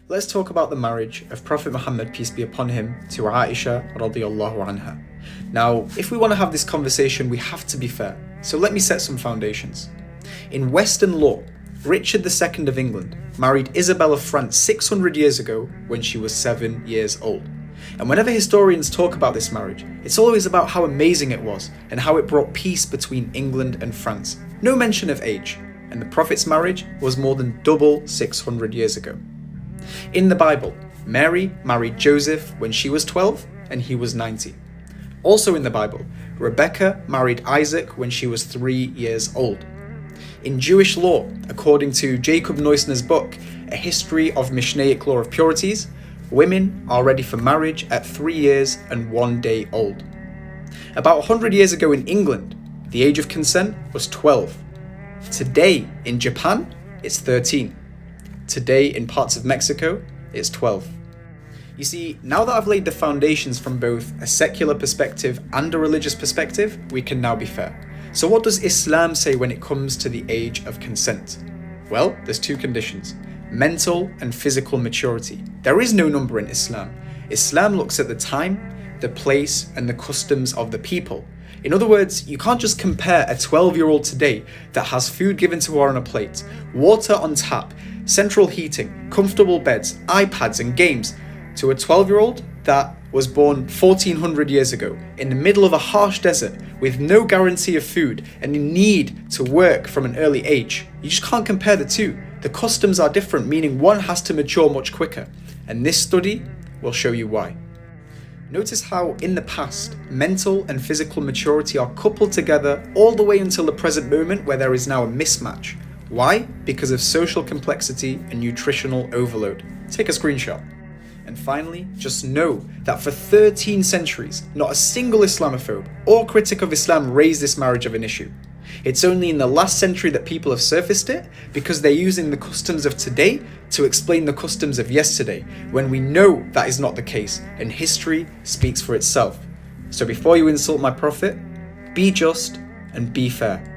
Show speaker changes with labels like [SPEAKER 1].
[SPEAKER 1] let's talk about the marriage of Prophet Muhammad, peace be upon him, to Aisha radiallahu anha. Now, if we want to have this conversation, we have to be fair. So let me set some foundations. In Western law, Richard II of England married Isabel of France 600 years ago when she was 7 years old. And whenever historians talk about this marriage, it's always about how amazing it was and how it brought peace between England and France. No mention of age, and the Prophet's marriage was more than double 600 years ago. In the Bible, Mary married Joseph when she was 12 and he was 90. Also in the Bible, Rebecca married Isaac when she was 3 years old. In Jewish law, according to Jacob Neusner's book, A History of Mishnaic Law of Purities, women are ready for marriage at 3 years and 1 day old. About 100 years ago in England, the age of consent was 12. Today in Japan, it's 13. Today in parts of Mexico, it's 12. You see, now that I've laid the foundations from both a secular perspective and a religious perspective, we can now be fair. So what does Islam say when it comes to the age of consent? Well, there's two conditions: mental and physical maturity. There is no number in Islam. Islam looks at the time, the place, and the customs of the people. In other words, you can't just compare a 12-year-old today that has food given to her on a plate, water on tap, central heating, comfortable beds, iPads and games, to a 12-year-old that was born 1400 years ago in the middle of a harsh desert with no guarantee of food and in need to work from an early age. You just can't compare the two. The customs are different, meaning one has to mature much quicker. And this study will show you why. Notice how in the past, mental and physical maturity are coupled together all the way until the present moment where there is now a mismatch. Why? Because of social complexity and nutritional overload. Take a screenshot. And finally, just know that for 13 centuries, not a single Islamophobe or critic of Islam raised this marriage of an issue. It's only in the last century that people have surfaced it because they're using the customs of today to explain the customs of yesterday, when we know that is not the case and history speaks for itself. So before you insult my prophet, be just and be fair.